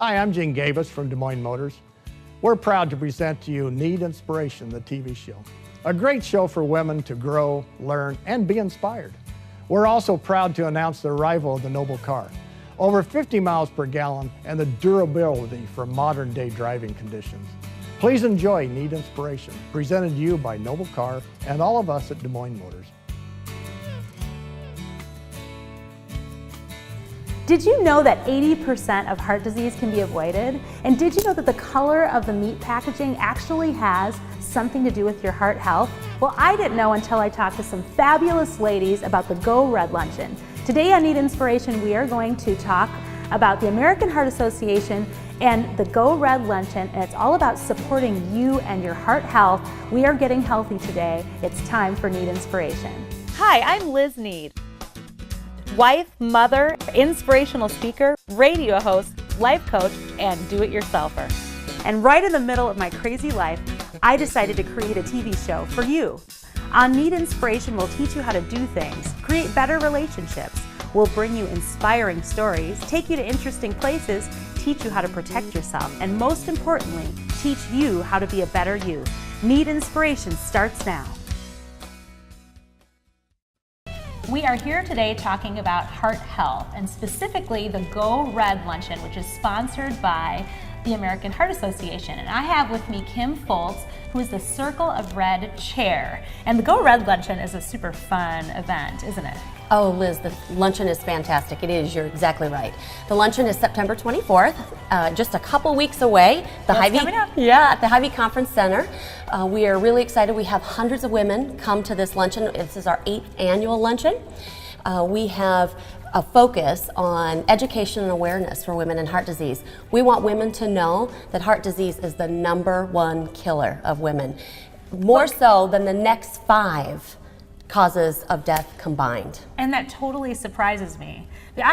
Hi, I'm Gene Gavis from Des Moines Motors. We're proud to present to you Nead Inspiration, the TV show. A great show for women to grow, learn, and be inspired. We're also proud to announce the arrival of the Noble car. Over 50 miles per gallon and the durability for modern day driving conditions. Please enjoy Nead Inspiration, presented to you by Noble Car and all of us at Des Moines Motors. Did you know that 80% of heart disease can be avoided? And did you know that the color of the meat packaging actually has something to do with your heart health? Well, I didn't know until I talked to some fabulous ladies about the Go Red Luncheon. Today on Nead Inspiration, we are going to talk about the American Heart Association and the Go Red Luncheon, and it's all about supporting you and your heart health. We are getting healthy today. It's time for Nead Inspiration. Hi, I'm Liz Nead. Wife, mother, inspirational speaker, radio host, life coach, and do-it-yourselfer. And right in the middle of my crazy life, I decided to create a TV show for you. On Nead Inspiration, we'll teach you how to do things, create better relationships. We'll bring you inspiring stories, take you to interesting places, teach you how to protect yourself, and most importantly, teach you how to be a better you. Nead Inspiration starts now. We are here today talking about heart health, and specifically the Go Red Luncheon, which is sponsored by the American Heart Association. And I have with me Kim Foltz, who is the Circle of Red chair. And the Go Red Luncheon is a super fun event, isn't it? Oh, Liz, the luncheon is fantastic. It is, you're exactly right. The luncheon is September 24th, just a couple weeks away. Coming up. Yeah, at the Hy-Vee Conference Center. We are really excited. We have hundreds of women come to this luncheon. This is our 8th annual luncheon. We have a focus on education and awareness for women in heart disease. We want women to know that heart disease is the #1 killer of women, more so than the next 5 causes of death combined. And that totally surprises me. And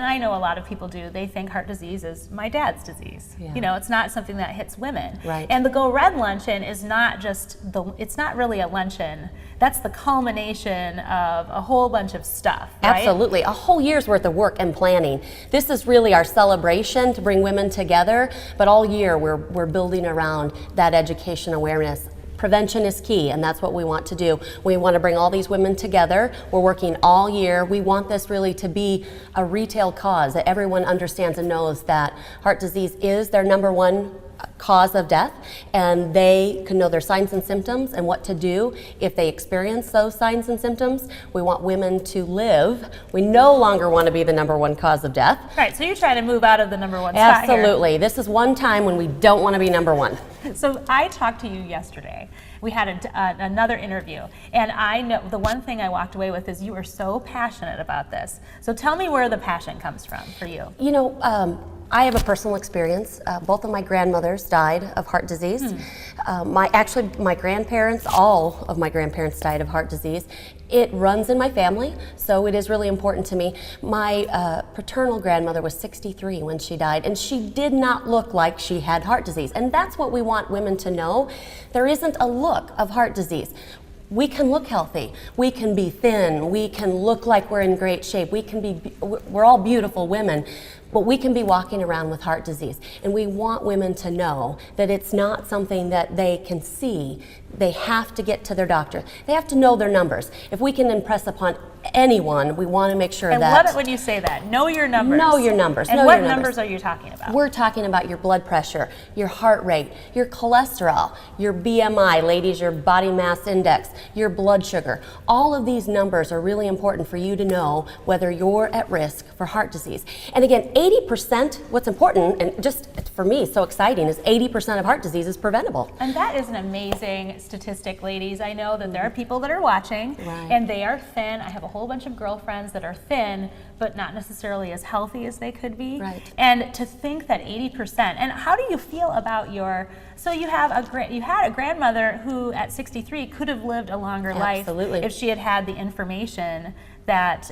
I know a lot of people do, they think heart disease is my dad's disease. Yeah. You know, it's not something that hits women. Right. And the Go Red Luncheon is not just it's not really a luncheon. That's the culmination of a whole bunch of stuff, right? Absolutely, a whole year's worth of work and planning. This is really our celebration to bring women together, but all year we're building around that education awareness. Prevention is key, and that's what we want to do. We want to bring all these women together. We're working all year. We want this really to be a retail cause, that everyone understands and knows that heart disease is their #1 cause of death, and they can know their signs and symptoms and what to do if they experience those signs and symptoms. We want women to live. We no longer want to be the #1 cause of death. Right, so you're trying to move out of the #1 spot here. Absolutely. This is one time when we don't want to be #1. So I talked to you yesterday. We had another interview, and I know the one thing I walked away with is you are so passionate about this. So tell me where the passion comes from for you. You know, I have a personal experience. Both of my grandmothers died of heart disease. My grandparents, all of my grandparents died of heart disease. It runs in my family, so it is really important to me. My paternal grandmother was 63 when she died, and she did not look like she had heart disease. And that's what we want women to know. There isn't a look of heart disease. We can look healthy, we can be thin, we can look like we're in great shape, we're all beautiful women, but we can be walking around with heart disease. And we want women to know that it's not something that they can see. They have to get to their doctor. They have to know their numbers. If we can impress upon anyone, we want to make sure and that... I love it when you say that. Know your numbers. Know your numbers. And what numbers are you talking about? We're talking about your blood pressure, your heart rate, your cholesterol, your BMI, ladies, your body mass index, your blood sugar. All of these numbers are really important for you to know whether you're at risk for heart disease. And again, 80%, what's important, and just for me so exciting, is 80% of heart disease is preventable. And that is an amazing statistic, ladies. I know that there are people that are watching, right, and they are thin. I have a whole bunch of girlfriends that are thin, but not necessarily as healthy as they could be. Right. And to think that 80%, and how do you feel about so you had a grandmother who at 63 could have lived a longer life Absolutely. if she had had the information that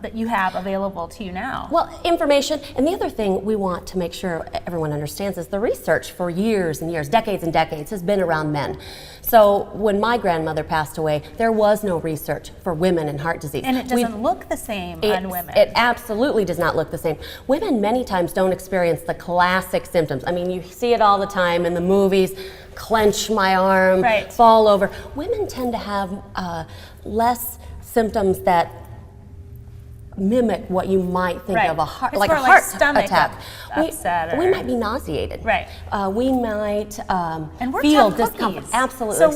that you have available to you now? Well, information, and the other thing we want to make sure everyone understands is the research for years and years, decades and decades, has been around men. So when my grandmother passed away, there was no research for women and heart disease. And it doesn't look the same on women. It absolutely does not look the same. Women many times don't experience the classic symptoms. I mean, you see it all the time in the movies, clench my arm, right, fall over. Women tend to have less symptoms that mimic what you might think right, of a heart, it's like more a heart stomach attack. Upset we might be nauseated. Right. We might and we're feel tough discomfort. cookies. Absolutely. So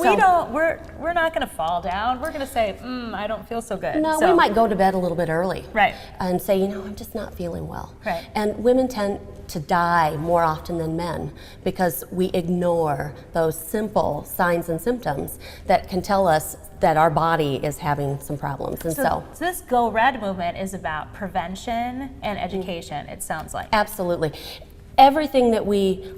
we're not going to fall down. We're going to say, I don't feel so good. No, so, we might go to bed a little bit early. Right. And say, I'm just not feeling well. Right. And women tend to die more often than men because we ignore those simple signs and symptoms that can tell us that our body is having some problems. And so this Go Red movement is about prevention and education, it sounds like. Absolutely. Everything that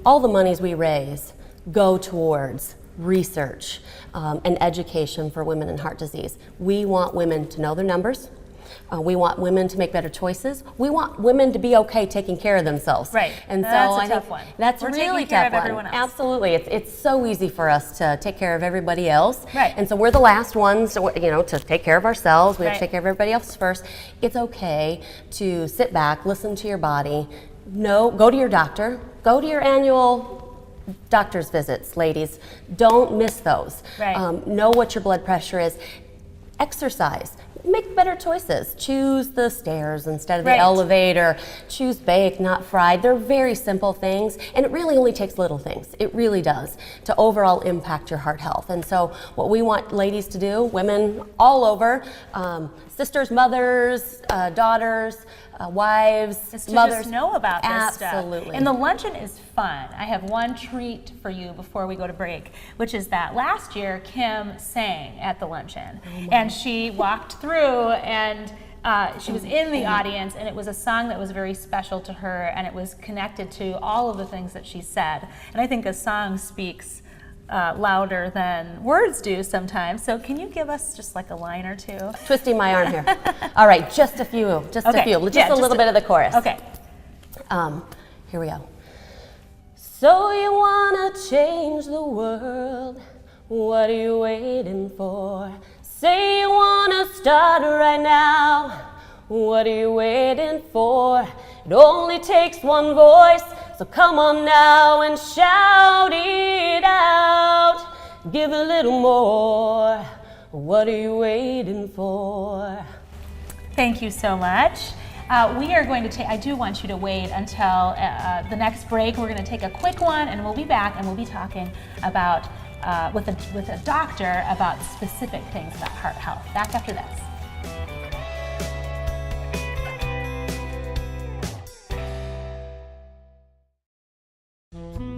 all the monies we raise go towards research and education for women in heart disease. We want women to know their numbers. We want women to make better choices. We want women to be okay taking care of themselves. Right. And that's so a tough one. That's We're really taking care tough of one. everyone else. Absolutely. It's so easy for us to take care of everybody else. Right. And so we're the last ones, to take care of ourselves. We have to Right. take care of everybody else first. It's okay to sit back, listen to your body. Go to your doctor. Go to your annual doctor's visits, ladies. Don't miss those. Right. Know what your blood pressure is. Exercise. Make better choices. Choose the stairs instead of the Right. elevator. Choose baked, not fried. They're very simple things, and it really only takes little things. It really does to overall impact your heart health. And so what we want ladies to do, women all over, sisters, mothers, daughters, wives, Is to mothers. just know about this stuff. Absolutely. And the luncheon is fun. I have one treat for you before we go to break, which is that last year Kim sang at the luncheon. And she walked through and she was in the audience, and it was a song that was very special to her, and it was connected to all of the things that she said. And I think a song speaks louder than words do sometimes. So can you give us just like a line or two? Twisting my arm here. All right, just a few, just a little bit of the chorus. Okay. Here we go. So you wanna change the world? What are you waiting for? Say you wanna start right now. What are you waiting for? It only takes one voice, so come on now and shout it out. Give a little more. What are you waiting for? Thank you so much. We are going to take, I do want you to wait until the next break. We're going to take a quick one, and we'll be back, and we'll be talking about, with a doctor about specific things about heart health. Back after this.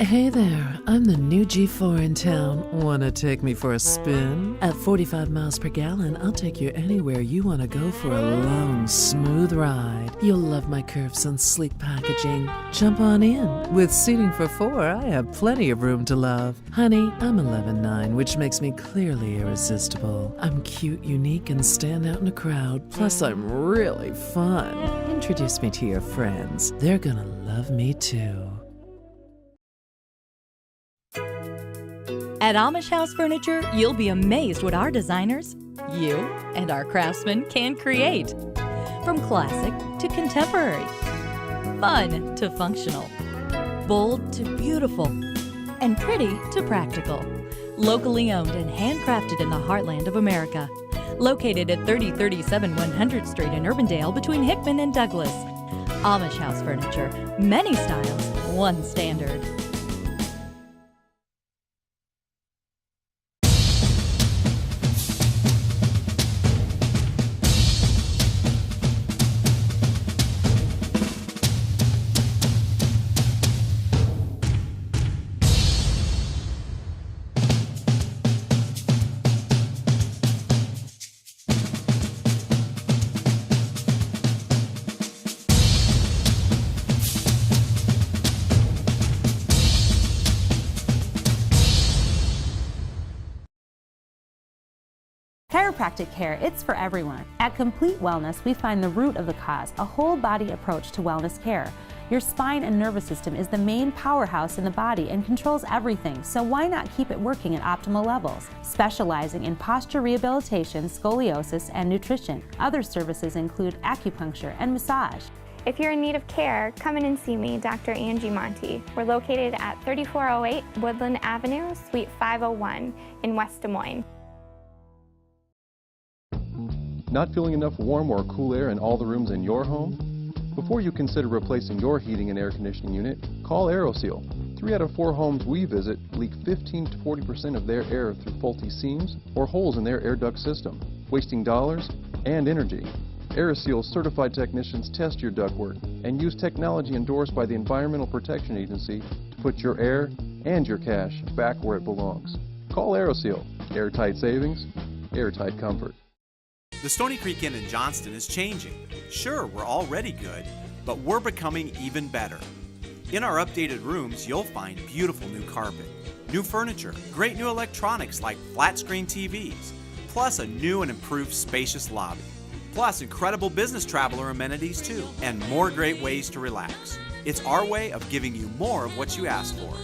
Hey there, I'm the new G4 in town. Wanna take me for a spin? At 45 miles per gallon, I'll take you anywhere you wanna go for a long, smooth ride. You'll love my curves and sleek packaging. Jump on in. With seating for 4, I have plenty of room to love. Honey, I'm 11'9", which makes me clearly irresistible. I'm cute, unique, and stand out in a crowd. Plus, I'm really fun. Introduce me to your friends. They're gonna love me too. At Amish House Furniture, you'll be amazed what our designers, you, and our craftsmen can create. From classic to contemporary, fun to functional, bold to beautiful, and pretty to practical. Locally owned and handcrafted in the heartland of America. Located at 3037 100th Street in Urbandale between Hickman and Douglas. Amish House Furniture, many styles, one standard. chiropractic care, it's for everyone. At Complete Wellness, we find the root of the cause, a whole body approach to wellness care. Your spine and nervous system is the main powerhouse in the body and controls everything, so why not keep it working at optimal levels? Specializing in posture rehabilitation, scoliosis, and nutrition. Other services include acupuncture and massage. If you're in need of care, come in and see me, Dr. Angie Monty. We're located at 3408 Woodland Avenue, Suite 501 in West Des Moines. Not feeling enough warm or cool air in all the rooms in your home? Before you consider replacing your heating and air conditioning unit, call AeroSeal. 3 out of 4 homes we visit leak 15 to 40% of their air through faulty seams or holes in their air duct system, wasting dollars and energy. AeroSeal certified technicians test your ductwork and use technology endorsed by the Environmental Protection Agency to put your air and your cash back where it belongs. Call AeroSeal. Airtight savings, airtight comfort. The Stony Creek Inn in Johnston is changing. Sure, we're already good, but we're becoming even better. In our updated rooms, you'll find beautiful new carpet, new furniture, great new electronics like flat-screen TVs, plus a new and improved spacious lobby. Plus incredible business traveler amenities too, and more great ways to relax. It's our way of giving you more of what you asked for.